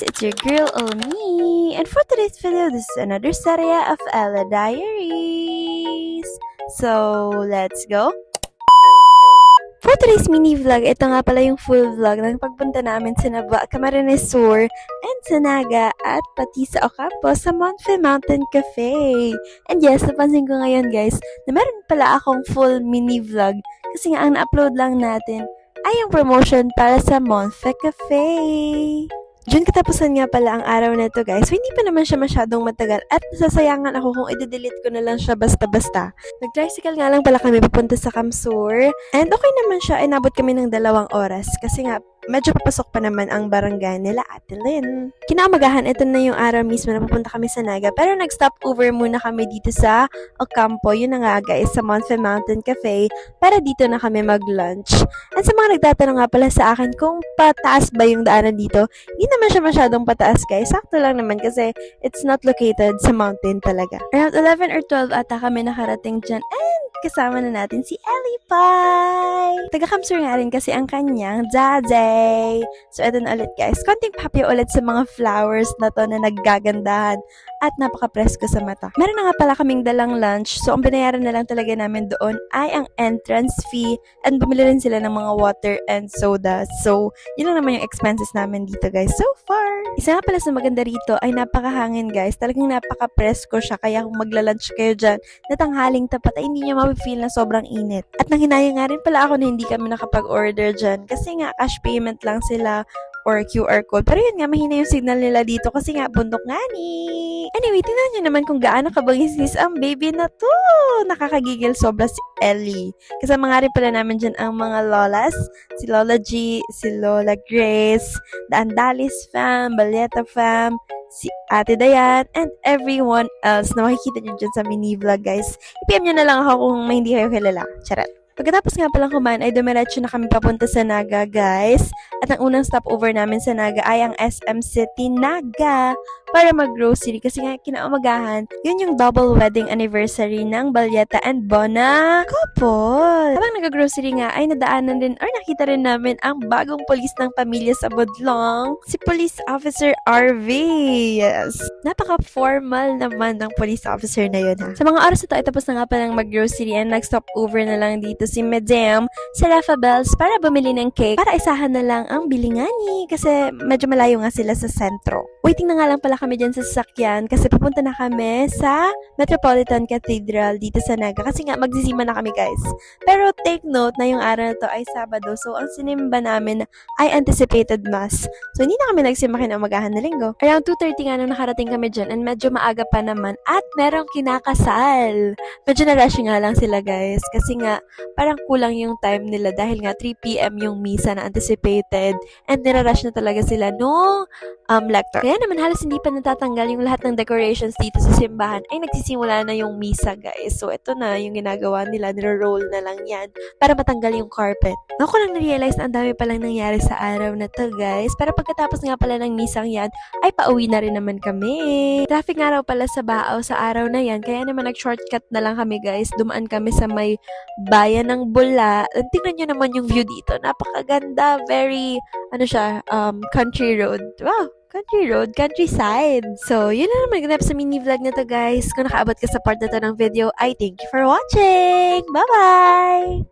it's your girl Olmi, and for today's video, this is another serie of Ella Diaries. So, let's go! For today's mini vlog, ito nga pala yung full vlog ng pagpunta namin sa Nava, Camarines Sur, and sa Naga, at pati sa Ocampo sa Monfe Mountain Cafe. And yes, napansin ko ngayon guys, na meron pala akong full mini vlog kasi nga ang na-upload lang natin ay yung promotion para sa Monfe Cafe. June katapusan nga pala ang araw na to guys, so hindi pa naman siya masyadong matagal at nasasayangan ako kung i-delete ko na lang siya basta-basta. Nag-tricycle nga lang pala kami papunta sa Camsur and okay naman siya, inabot kami ng 2 oras kasi nga medyo papasok pa naman ang barangay nila Ate Lynn. Kinaumagahan, ito na yung araw mismo na pupunta kami sa Naga pero nag-stop over muna kami dito sa Ocampo, yun na nga guys, sa Monfe Mountain Cafe para dito na kami mag-lunch. And sa mga nagtatanong nga pala sa akin kung pataas ba yung daanan dito, hindi naman siya masyadong pataas guys, sakto lang naman kasi it's not located sa mountain talaga. Around 11 or 12 ata kami nakarating dyan and kasama na natin si Ellie Pie! Taga-Camsur nga rin kasi ang kanyang Zazay! So, eto na ulit guys. Konting happy ulit sa mga flowers na to na naggagandahan at napaka-presko sa mata. Meron na nga pala kaming dalang lunch. So, ang binayaran na lang talaga namin doon ay ang entrance fee and bumili rin sila ng mga water and soda. So, yun lang naman yung expenses namin dito guys so far. Isa nga pala sa maganda rito ay napakahangin guys. Talagang napaka-presko siya. Kaya kung magla-lunch kayo dyan na tanghaling tapat ay hindi nyo ma-feel na sobrang init. At nanghinayang nga rin pala ako na hindi kami nakapag-order dyan kasi nga cash payment lang sila or QR code. Pero yun nga, mahina yung signal nila dito kasi nga bundok nga ni. Anyway, tingnan nyo naman kung gaano kabangis ang baby na to. Nakakagigil sobra si Ellie. Kasama nga rin pala namin dyan ang mga lolas. Si Lola G, si Lola Grace, the Andalis fam, Baleta fam, si Ate Dayan, and everyone else na makikita nyo dyan sa mini vlog guys. I-PM nyo na lang ako kung may hindi kayo kilala. Charot. Pagkatapos nga palang kumain ay dumiretso na kami papunta sa Naga guys. At ang unang stopover namin sa Naga ay ang SM City Naga para mag-grocery kasi nga kinaumagahan, yun yung double wedding anniversary ng Balyeta and Bona couple. Habang nag-grocery nga ay nadaanan din or nakita rin namin ang bagong polis ng pamilya sa Budlong, si Police Officer RV. Yes. Napaka-formal naman ng police officer na yun ha. Sa mga oras na to ay tapos na nga palang mag-grocery and nag-stopover na lang dito si Madam sa Rafa Bells para bumili ng cake para isahan na lang ang bilingani kasi medyo malayo nga sila sa sentro. Waiting na nga lang pala kami dyan sa sasakyan kasi papunta na kami sa Metropolitan Cathedral dito sa Naga kasi nga magsisima na kami guys. Pero take note na yung araw na to ay Sabado so ang sinimba namin ay anticipated mass. So hindi na kami nagsima kinaumagahan na linggo. Around 2:30 nga nung nakarating kami dyan and medyo maaga pa naman at merong kinakasal. Medyo na-rush nga lang sila guys kasi nga parang kulang yung time nila dahil nga 3 p.m. yung misa na anticipated and nirarush na talaga sila no lector. Kaya naman halos hindi pa natatanggal yung lahat ng decorations dito sa simbahan ay nagsisimula na yung misa guys. So ito na yung ginagawa nila, niro-roll na lang yan para matanggal yung carpet. Ako lang na-realize na ang dami palang nangyari sa araw na to guys. Pero pagkatapos nga pala ng misang yan ay pauwi na rin naman kami. Traffic nga raw pala sa Baaw sa araw na yan kaya naman nag-shortcut na lang kami guys. Dumaan kami sa may bayan ng Bula. Tingnan nyo naman yung view dito. Napakaganda. Very, country road. Wow! Country road, countryside. So, yun na naman ganap sa mini vlog na to guys. Kung nakaabot ka sa part na to ng video, I thank you for watching! Bye-bye!